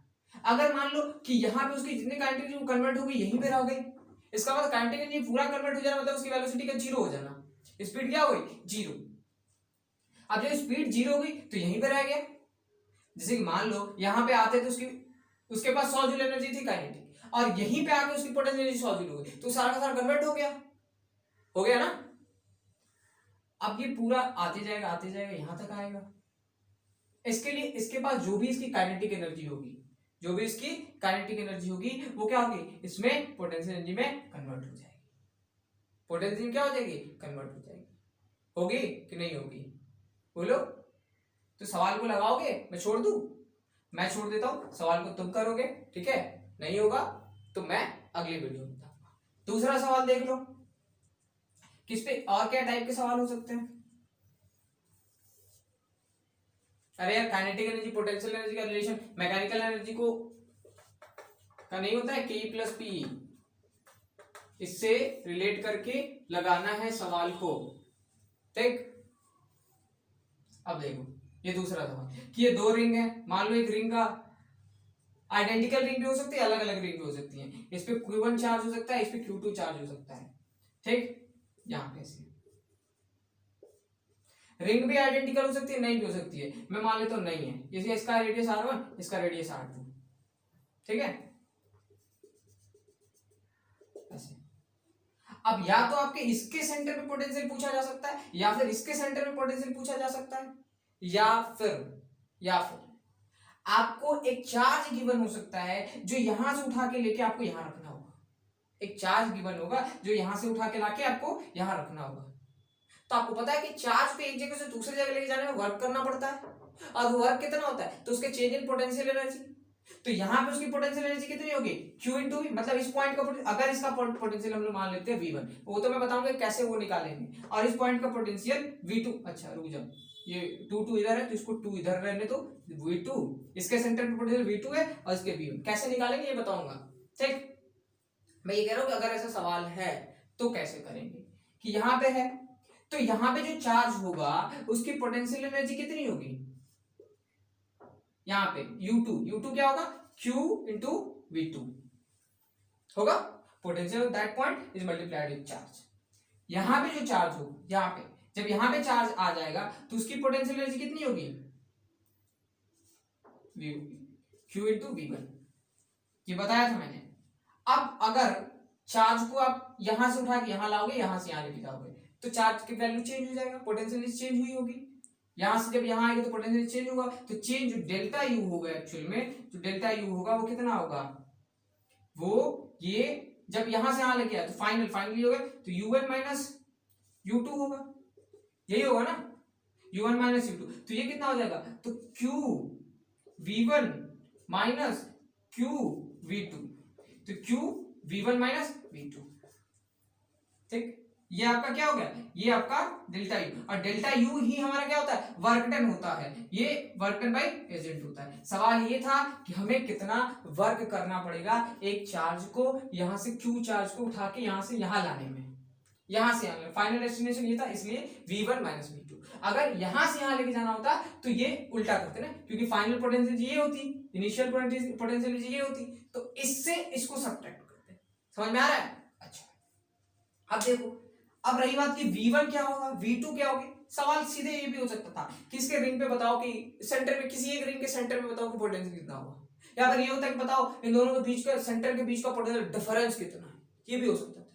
Speaker 2: अगर मान लो कि यहाँ पे उसकी जितनी काइनेटिक एनर्जी कन्वर्ट हो गई यहीं पे रह गई, इसका मतलब काइनेटिक एनर्जी पूरा कन्वर्ट हो जाना मतलब उसकी वेलोसिटी का जीरो हो जाना, स्पीड क्या हो गई, जीरो। अब जब स्पीड जीरो हो गई तो यहीं पे रह गया, जैसे कि मान लो यहाँ पे आते तो उसके पास 100 जूल एनर्जी थी काइनेटिक, और यहीं पे आके उसकी पोटेंशियल एनर्जी 100 जूल हो गई, तो सारा का सारा कन्वर्ट हो गया ना। अब ये पूरा आते जाएगा यहां तक आएगा। इसके लिए इसके पास जो भी इसकी काइनेटिक एनर्जी होगी, जो भी इसकी काइनेटिक एनर्जी होगी वो क्या होगी, इसमें पोटेंशियल एनर्जी में कन्वर्ट हो जाएगी। पोटेंशियल क्या हो जाएगी, कन्वर्ट हो जाएगी। होगी कि नहीं होगी, बोलो। तो सवाल को लगाओगे, मैं छोड़ दूं? मैं छोड़ देता हूं, सवाल को तुम करोगे, ठीक है। नहीं होगा तो मैं अगली वीडियो में बताऊंगा। दूसरा सवाल देख लो, किस पे और क्या टाइप के सवाल हो सकते हैं। अरे यार, काइनेटिक एनर्जी पोटेंशियल एनर्जी का रिलेशन मैकेनिकल एनर्जी को का नहीं होता है, के प्लस पी, इससे रिलेट करके लगाना है सवाल को, ठीक। अब देखो ये दूसरा सवाल कि ये दो रिंग है, मान लो एक रिंग का आइडेंटिकल रिंग भी हो सकती है, अलग अलग रिंग भी हो सकती है। इस पे Q1 चार्ज हो सकता है, इस पे Q2 चार्ज हो सकता है, ठीक। यहां पे से रिंग भी आइडेंटिकल हो सकती है, नहीं भी हो सकती है। मैं मान लेता हूं नहीं है, इसलिए इसका रेडियस R1, इसका रेडियस R2, ठीक है। ऐसे अब या तो आपके इसके सेंटर पे पोटेंशियल पूछा जा सकता है, या फिर इसके सेंटर पे पोटेंशियल पूछा जा सकता है, या फिर आपको एक चार्ज गिवन हो सकता है जो यहां से उठा के लेके आपको यहां रखना होगा। एक चार्ज गिवन होगा जो यहां से उठा के लाके आपको यहां रखना होगा। तो आपको पता है कि चार्ज पे एक जगह से दूसरी जगह लेके जाने में वर्क करना पड़ता है, और वो वर्क कितना होता है, तो उसके चेंज इन पोटेंशियल एनर्जी। तो यहाँ पे उसकी पोटेंशियल एनर्जी कितनी होगी, Q इंटू V, मतलब इस पॉइंट का अगर इसका पोटेंशियल हम लोग मान लेते हैं V1, वो तो मैं बताऊंगा कैसे वो निकालेंगे, और इस पॉइंट का पोटेंशियल V2। अच्छा रुक जाओ, ये 2 इधर है तो इसको 2 इधर रहने दो, V2 इसके सेंटर पे पोटेंशियल V2 है, और इसके V1 कैसे निकालेंगे ये बताऊंगा, ठीक। मैं ये कह रहा हूं कि अगर ऐसा सवाल है तो कैसे करेंगे, कि यहाँ पे है तो यहाँ पे जो चार्ज होगा उसकी पोटेंशियल एनर्जी कितनी होगी, यहाँ पे U2 क्या होगा, Q इंटू V2 होगा। Potential of that point is multiplied with charge. यहाँ पे जो चार्ज हो, यहाँ पे जब यहाँ पे चार्ज आ जाएगा तो उसकी पोटेंशियल एनर्जी कितनी होगी, Q इंटू V1, ये बताया था मैंने। अब अगर चार्ज को आप यहां से उठा के यहां लाओगे, यहां से यहां लेके जाओगे, तो चार्ज की वैल्यू चेंज हो जाएगा, पोटेंशियल चेंज हुई होगी। यहां से जब यहां आएगा तो पोटेंशियल चेंज होगा, तो चेंज जो डेल्टा यू होगा, एक्चुअल में जो डेल्टा यू होगा वो कितना होगा, वो ये जब यहां से यहां लेके आया तो फाइनली होगा, तो U1 माइनस U2 होगा, यही होगा ना, U1 माइनस U2। तो ये कितना हो जाएगा, तो Q V1 minus Q V2, तो Q V1 माइनस V2, ठीक। ये आपका क्या हो गया, ये आपका डेल्टा यू, और डेल्टा यू ही हमारा क्या होता है, वर्क डन होता है, ये वर्क डन बाय एजेंट होता है। सवाल ये था कि हमें कितना वर्क करना पड़ेगा एक चार्ज को यहां से Q चार्ज को उठा के यहां से यहां लाने में, यहां से यहां, फाइनल डेस्टिनेशन ये था, इसलिए V1 माइनस V2। अगर यहां से यहां लेके जाना होता तो ये उल्टा करते ना, क्योंकि फाइनल पोटेंशियल ये होती, इनिशियल पोटेंशियल ये होती, तो इससे इसको सब्ट्रैक्ट करते। समझ में आ रहा है? अच्छा अब देखो, अब रही बात कि V1 क्या होगा, V2 क्या होगी। सवाल सीधे ये भी हो सकता था कि इसके रिंग पे बताओ कि सेंटर में, किसी एक रिंग के सेंटर में बताओ कि पोटेंशियल कितना होगा, या अगर ये होता है कि बताओ इन दोनों के बीच का, सेंटर के बीच का पोटेंशियल डिफरेंस कितना है, ये भी हो सकता था।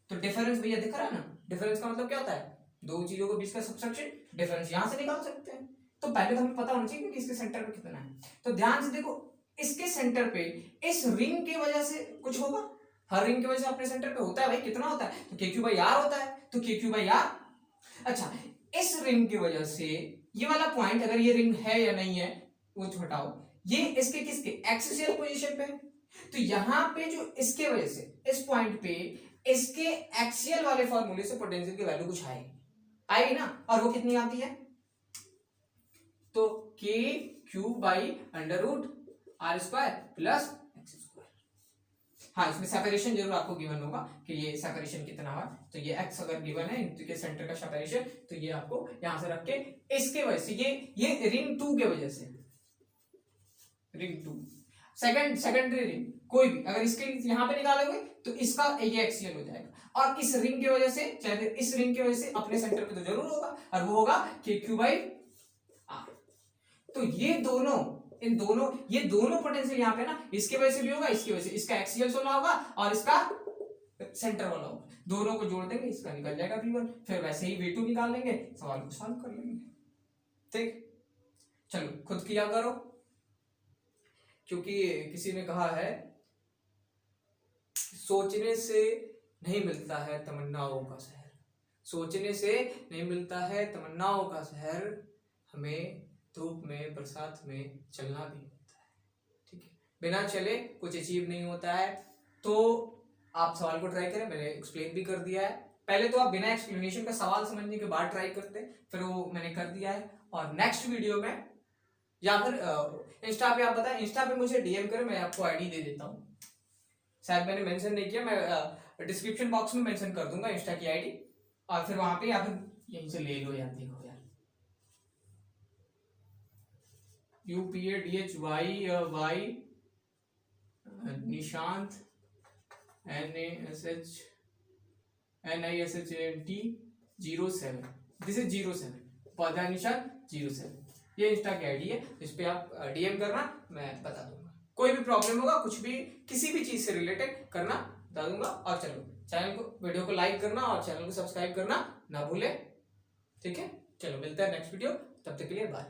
Speaker 2: तो डिफरेंस भैया दिख रहा है ना, डिफरेंस का मतलब क्या होता है, दो चीजों के बीच का सब्ट्रैक्शन, डिफरेंस यहां से निकाल सकते हैं। तो पहले तो हमें पता होना चाहिए कि इसके सेंटर पे कितना है। तो ध्यान से देखो, इसके सेंटर पे इस रिंग की वजह से कुछ होगा, हर रिंग की वजह से अपने सेंटर पे होता है भाई, कितना होता है, तो KQ/R होता है, तो KQ/R। अच्छा, इस रिंग की वजह से ये वाला पॉइंट, अगर ये रिंग है या नहीं है वो हटाओ, ये इसके किसके एक्सियल पोजीशन पे है, तो यहां पे जो इसके वजह से इस पॉइंट पे इसके एक्सियल वाले फॉर्मूले से पोटेंशियल की वैल्यू कुछ आएगी ना, और वो कितनी आती है, तो KQ/√R² प्लस x²। हाँ, इसमें सेपरेशन जरूर आपको गिवन होगा कि ये सेपरेशन कितना हुआ, तो ये x अगर गिवन है इनके सेंटर का सेपरेशन, तो ये आपको यहां से रख के इसके वजह से ये रिंग 2 के वजह से, रिंग 2 सेकेंडरी रिंग कोई भी अगर इसके यहां पे निकालोगे तो इसका ये एक्सियल हो जाएगा, और इस रिंग की वजह से, चाहे इस रिंग की वजह से अपने सेंटर पे तो जरूर होगा, और वो होगा KQ/R। तो ये दोनों पोटेंशियल यहाँ पे ना, इसके वजह से भी होगा, इसकी वजह से, इसका एक्सियल सोलह होगा और इसका सेंटर वाला होगा। दोनों को जोड़ देंगे, इसका निकल जाएगा V1, फिर वैसे ही V2 निकाल लेंगे, सवाल को सॉल्व कर लेंगे। ठीक, चलो खुद किया करो, क्योंकि किसी ने कहा है सोचने से नहीं मिलता है तमन्नाओं का शहर, सोचने से नहीं मिलता है तमन्नाओं का शहर, हमें धूप में बरसात में चलना भी होता है। ठीक है, बिना चले कुछ अचीव नहीं होता है। तो आप सवाल को ट्राई करें, मैंने एक्सप्लेन भी कर दिया है। पहले तो आप बिना एक्सप्लेनेशन का सवाल समझने के बाद ट्राई करते, फिर वो मैंने कर दिया है। और नेक्स्ट वीडियो में या फिर इंस्टा पे आप बताएं, इंस्टा पे मुझे डीएम करें, मैं आपको आईडी दे देता हूँ। शायद मैंने मेंशन नहीं किया, मैं डिस्क्रिप्शन बॉक्स में मेंशन कर दूंगा इंस्टा की आईडी, और फिर वहां पे या फिर यहीं से ले लो यार। देखो यार, UPADHYY Nishant NASHNISHANT 07, this is 07 पौधा निशांत 07, ये इंस्टा की आईडी है, इस पे आप डीएम करना, मैं बता दूंगा। कोई भी प्रॉब्लम होगा, कुछ भी किसी भी चीज से रिलेटेड करना, बता दूंगा। और चलो चैनल को, वीडियो को लाइक करना और चैनल को सब्सक्राइब करना ना भूले। ठीक है, चलो मिलते हैं नेक्स्ट वीडियो, तब तक के लिए बाय।